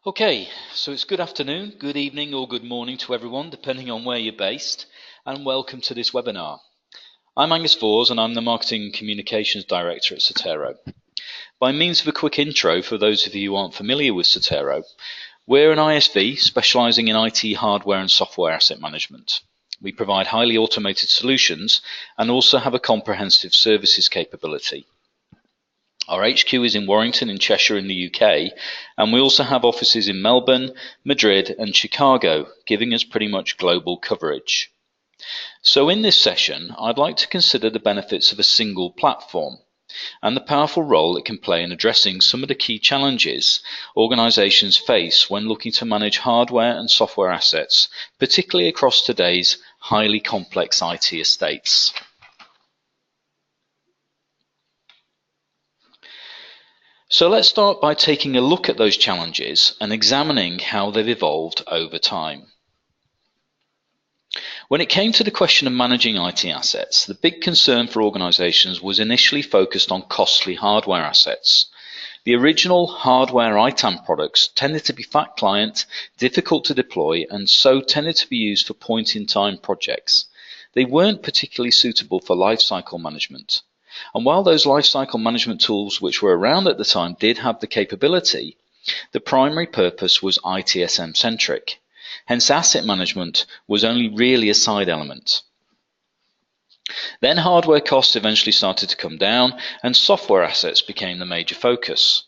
Okay, so it's good afternoon, good evening or good morning to everyone, depending on where you're based, and welcome to this webinar. I'm Angus Vors and I'm the Marketing and Communications Director at Cetero. By means of a quick intro for those of you who aren't familiar with Cetero, we're an ISV specialising in IT hardware and software asset management. We provide highly automated solutions and also have a comprehensive services capability. Our HQ is in Warrington in Cheshire in the UK, and we also have offices in Melbourne, Madrid and Chicago, giving us pretty much global coverage. So in this session, I'd like to consider the benefits of a single platform and the powerful role it can play in addressing some of the key challenges organisations face when looking to manage hardware and software assets, particularly across today's highly complex IT estates. So let's start by taking a look at those challenges and examining how they've evolved over time. When it came to the question of managing IT assets, the big concern for organisations was initially focused on costly hardware assets. The original hardware ITAM products tended to be fat client, difficult to deploy, and so tended to be used for point-in-time projects. They weren't particularly suitable for lifecycle management. And while those lifecycle management tools which were around at the time did have the capability, the primary purpose was ITSM centric. Hence asset management was only really a side element. Then hardware costs eventually started to come down and software assets became the major focus.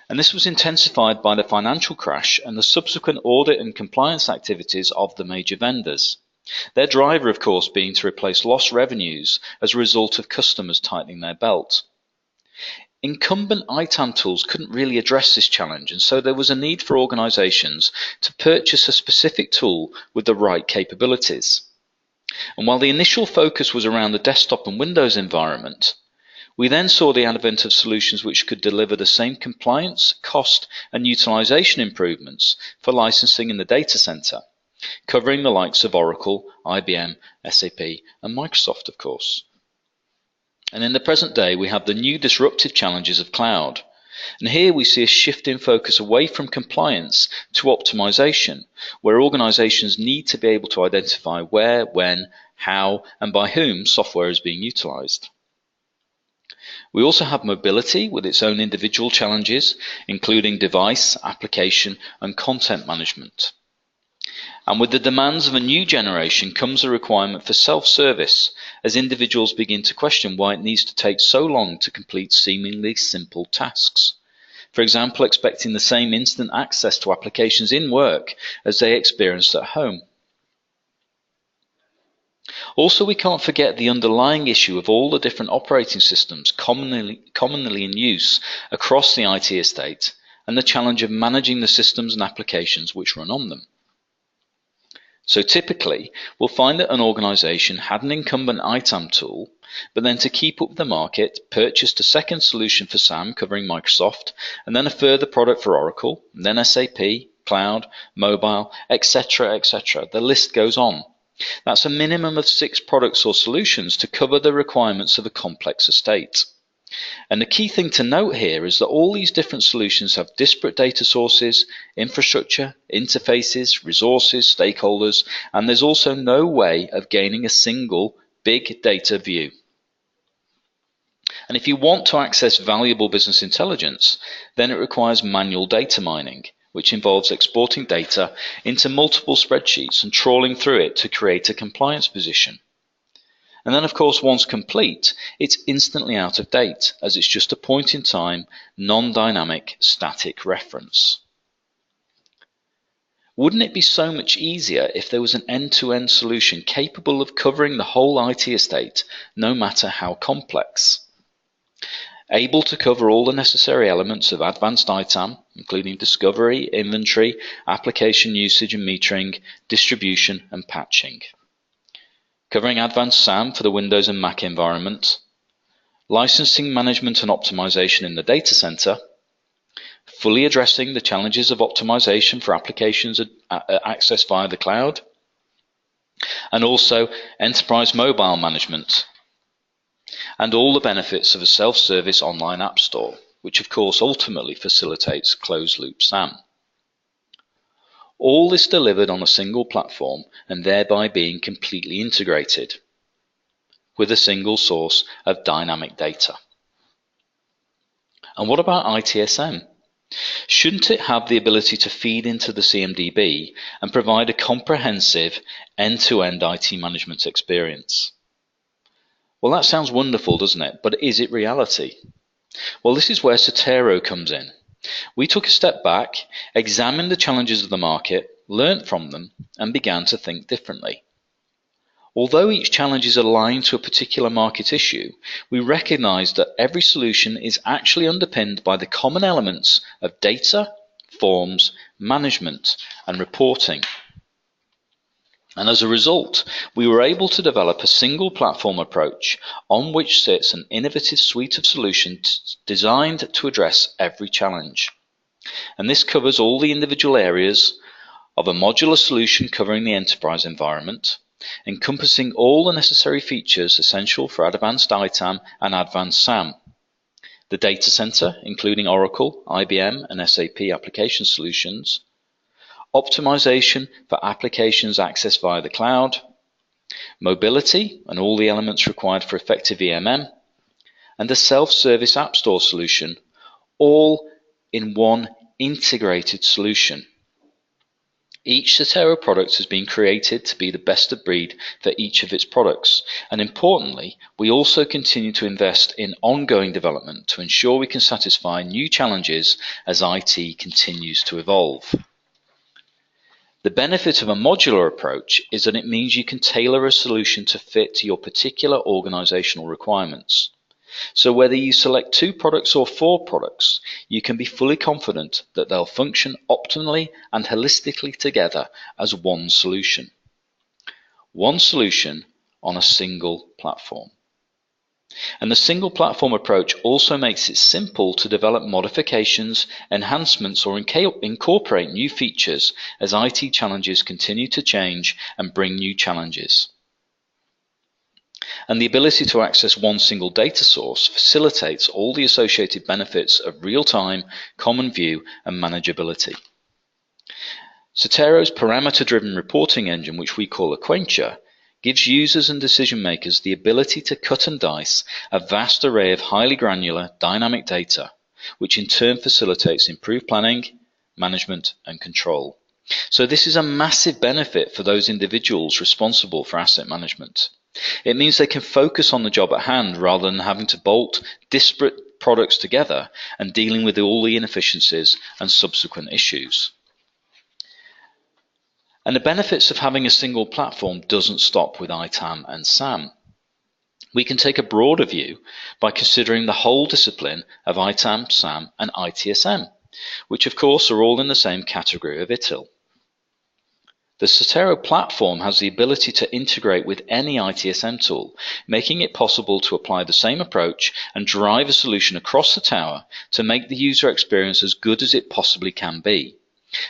And this was intensified by the financial crash and the subsequent audit and compliance activities of the major vendors. Their driver, of course, being to replace lost revenues as a result of customers tightening their belt. Incumbent ITAM tools couldn't really address this challenge, and so there was a need for organizations to purchase a specific tool with the right capabilities. And while the initial focus was around the desktop and Windows environment, we then saw the advent of solutions which could deliver the same compliance, cost, and utilization improvements for licensing in the data center, covering the likes of Oracle, IBM, SAP, and Microsoft, of course. And in the present day, we have the new disruptive challenges of cloud. And here we see a shift in focus away from compliance to optimization, where organizations need to be able to identify where, when, how, and by whom software is being utilized. We also have mobility with its own individual challenges, including device, application, and content management. And with the demands of a new generation comes a requirement for self-service, as individuals begin to question why it needs to take so long to complete seemingly simple tasks. For example, expecting the same instant access to applications in work as they experienced at home. Also, we can't forget the underlying issue of all the different operating systems commonly in use across the IT estate, and the challenge of managing the systems and applications which run on them. So typically, we'll find that an organization had an incumbent ITAM tool, but then to keep up with the market, purchased a second solution for SAM covering Microsoft, and then a further product for Oracle, and then SAP, cloud, mobile, etc., etc. The list goes on. That's a minimum of 6 products or solutions to cover the requirements of a complex estate. And the key thing to note here is that all these different solutions have disparate data sources, infrastructure, interfaces, resources, stakeholders, and there's also no way of gaining a single big data view. And if you want to access valuable business intelligence, then it requires manual data mining, which involves exporting data into multiple spreadsheets and trawling through it to create a compliance position. And then, of course, once complete, it's instantly out of date, as it's just a point-in-time, non-dynamic, static reference. Wouldn't it be so much easier if there was an end-to-end solution capable of covering the whole IT estate, no matter how complex? Able to cover all the necessary elements of advanced ITAM, including discovery, inventory, application usage and metering, distribution and patching. Covering advanced SAM for the Windows and Mac environment, licensing management and optimization in the data center, fully addressing the challenges of optimization for applications access via the cloud, and also enterprise mobile management, and all the benefits of a self-service online app store, which of course ultimately facilitates closed-loop SAM. All this delivered on a single platform and thereby being completely integrated with a single source of dynamic data. And what about ITSM? Shouldn't it have the ability to feed into the CMDB and provide a comprehensive end-to-end IT management experience? Well, that sounds wonderful, doesn't it? But is it reality? Well, this is where Cetero comes in. We took a step back, examined the challenges of the market, learnt from them, and began to think differently. Although each challenge is aligned to a particular market issue, we recognize that every solution is actually underpinned by the common elements of data, forms, management, and reporting. And as a result, we were able to develop a single platform approach on which sits an innovative suite of solutions designed to address every challenge. And this covers all the individual areas of a modular solution covering the enterprise environment, encompassing all the necessary features essential for advanced ITAM and advanced SAM. The data center, including Oracle, IBM, and SAP application solutions, optimization for applications accessed via the cloud, mobility and all the elements required for effective EMM, and a self-service app store solution, all in one integrated solution. Each Cetero product has been created to be the best of breed for each of its products, and importantly, we also continue to invest in ongoing development to ensure we can satisfy new challenges as IT continues to evolve. The benefit of a modular approach is that it means you can tailor a solution to fit to your particular organizational requirements. So whether you select 2 products or 4 products, you can be fully confident that they'll function optimally and holistically together as one solution. One solution on a single platform. And the single platform approach also makes it simple to develop modifications, enhancements, or incorporate new features as IT challenges continue to change and bring new challenges. And the ability to access one single data source facilitates all the associated benefits of real-time, common view, and manageability. Cetero's parameter-driven reporting engine, which we call Acquainture, gives users and decision makers the ability to cut and dice a vast array of highly granular, dynamic data, which in turn facilitates improved planning, management, and control. So this is a massive benefit for those individuals responsible for asset management. It means they can focus on the job at hand rather than having to bolt disparate products together and dealing with all the inefficiencies and subsequent issues. And the benefits of having a single platform doesn't stop with ITAM and SAM. We can take a broader view by considering the whole discipline of ITAM, SAM, and ITSM, which of course are all in the same category of ITIL. The Cetero platform has the ability to integrate with any ITSM tool, making it possible to apply the same approach and drive a solution across the tower to make the user experience as good as it possibly can be,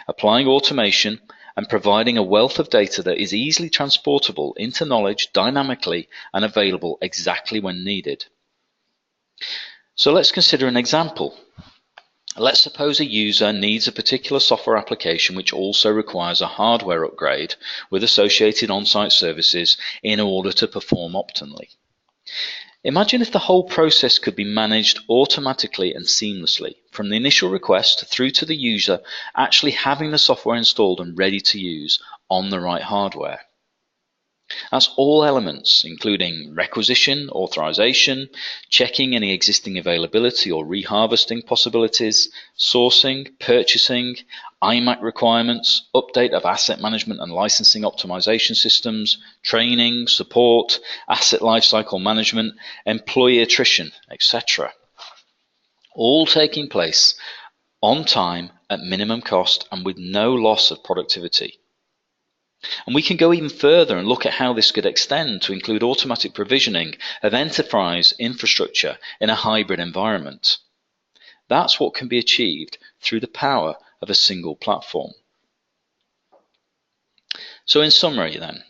applying automation and providing a wealth of data that is easily transportable into knowledge dynamically and available exactly when needed. So let's consider an example. Let's suppose a user needs a particular software application which also requires a hardware upgrade with associated on-site services in order to perform optimally. Imagine if the whole process could be managed automatically and seamlessly, from the initial request through to the user actually having the software installed and ready to use on the right hardware. That's all elements, including requisition, authorization, checking any existing availability or reharvesting possibilities, sourcing, purchasing, IMAC requirements, update of asset management and licensing optimization systems, training, support, asset lifecycle management, employee attrition, etc. All taking place on time at minimum cost and with no loss of productivity. And we can go even further and look at how this could extend to include automatic provisioning of enterprise infrastructure in a hybrid environment. That's what can be achieved through the power of a single platform. So in summary then,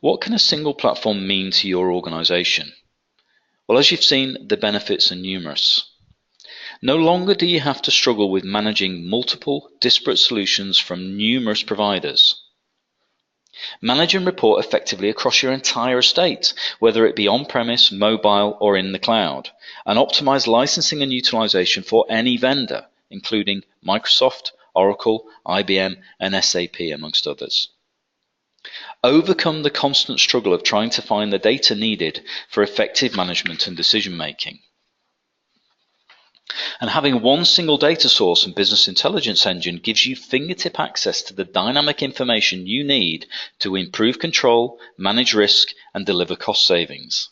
what can a single platform mean to your organization? Well, as you've seen, the benefits are numerous. No longer do you have to struggle with managing multiple, disparate solutions from numerous providers. Manage and report effectively across your entire estate, whether it be on-premise, mobile, or in the cloud, and optimize licensing and utilization for any vendor, including Microsoft, Oracle, IBM, and SAP, amongst others. Overcome the constant struggle of trying to find the data needed for effective management and decision-making. And having one single data source and business intelligence engine gives you fingertip access to the dynamic information you need to improve control, manage risk, and deliver cost savings.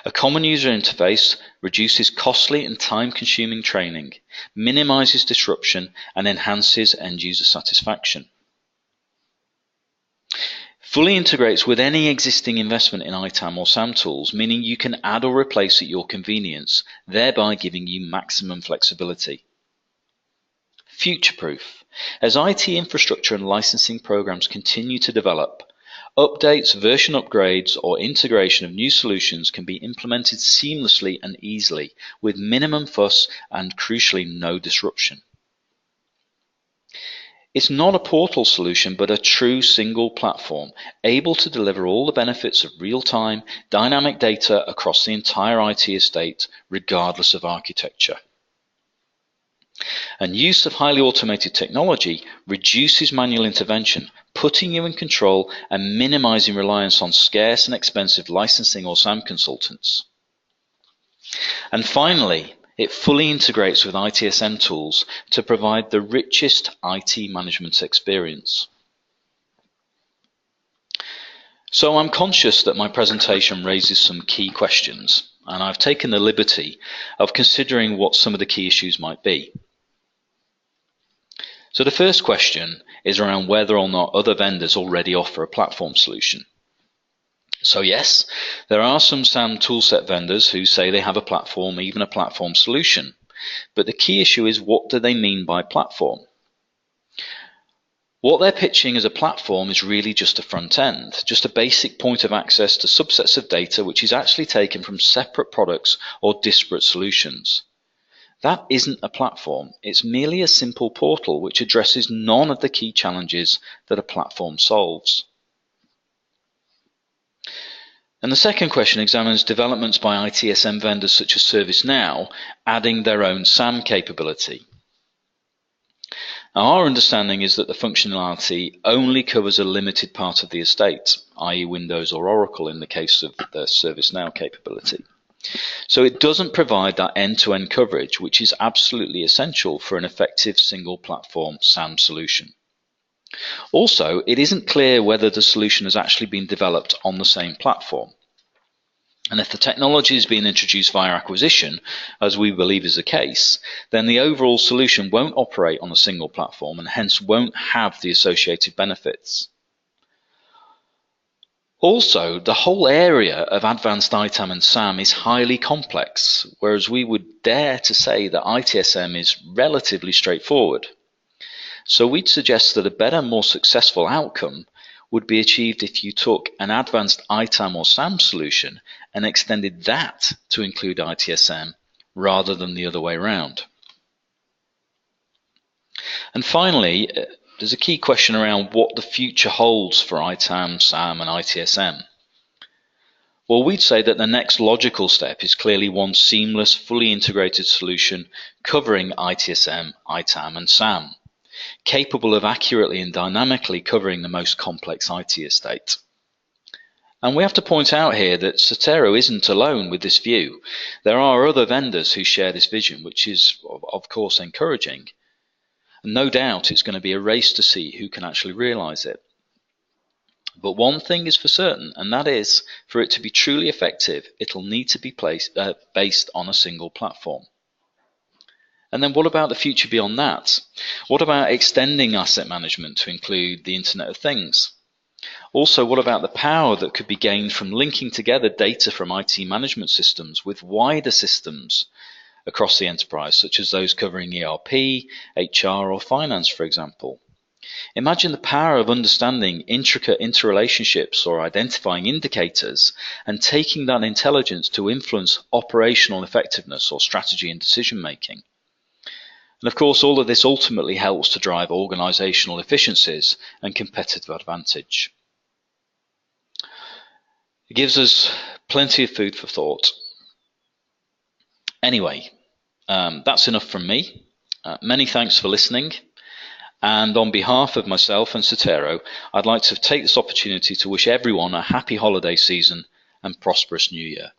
A common user interface reduces costly and time-consuming training, minimizes disruption, and enhances end-user satisfaction. Fully integrates with any existing investment in ITAM or SAM tools, meaning you can add or replace at your convenience, thereby giving you maximum flexibility. Future-proof. As IT infrastructure and licensing programs continue to develop, updates, version upgrades, or integration of new solutions can be implemented seamlessly and easily, with minimum fuss and, crucially, no disruption. It's not a portal solution, but a true single platform, able to deliver all the benefits of real-time, dynamic data across the entire IT estate, regardless of architecture. And use of highly automated technology reduces manual intervention, putting you in control and minimizing reliance on scarce and expensive licensing or SAM consultants. And finally, it fully integrates with ITSM tools to provide the richest IT management experience. So I'm conscious that my presentation raises some key questions, and I've taken the liberty of considering what some of the key issues might be. So the first question is around whether or not other vendors already offer a platform solution. So yes, there are some SAM toolset vendors who say they have a platform, even a platform solution. But the key issue is, what do they mean by platform? What they're pitching as a platform is really just a front end, just a basic point of access to subsets of data which is actually taken from separate products or disparate solutions. That isn't a platform, it's merely a simple portal which addresses none of the key challenges that a platform solves. And the second question examines developments by ITSM vendors such as ServiceNow adding their own SAM capability. Now, our understanding is that the functionality only covers a limited part of the estate, i.e. Windows or Oracle in the case of the ServiceNow capability. So it doesn't provide that end-to-end coverage, which is absolutely essential for an effective single platform SAM solution. Also, it isn't clear whether the solution has actually been developed on the same platform. And if the technology is being introduced via acquisition, as we believe is the case, then the overall solution won't operate on a single platform and hence won't have the associated benefits. Also, the whole area of advanced ITAM and SAM is highly complex, whereas we would dare to say that ITSM is relatively straightforward. So we'd suggest that a better, more successful outcome would be achieved if you took an advanced ITAM or SAM solution and extended that to include ITSM rather than the other way around. And finally, there's a key question around what the future holds for ITAM, SAM, and ITSM. Well, we'd say that the next logical step is clearly one seamless, fully integrated solution covering ITSM, ITAM, and SAM, capable of accurately and dynamically covering the most complex IT estate. And we have to point out here that Cetero isn't alone with this view. There are other vendors who share this vision, which is, of course, encouraging. And no doubt it's going to be a race to see who can actually realize it. But one thing is for certain, and that is, for it to be truly effective, it'll need to be based on a single platform. And then what about the future beyond that? What about extending asset management to include the Internet of Things? Also, what about the power that could be gained from linking together data from IT management systems with wider systems across the enterprise, such as those covering ERP, HR, or finance, for example? Imagine the power of understanding intricate interrelationships or identifying indicators and taking that intelligence to influence operational effectiveness or strategy and decision making. And of course, all of this ultimately helps to drive organizational efficiencies and competitive advantage. It gives us plenty of food for thought. Anyway, that's enough from me. Many thanks for listening. And on behalf of myself and Sotero, I'd like to take this opportunity to wish everyone a happy holiday season and prosperous new year.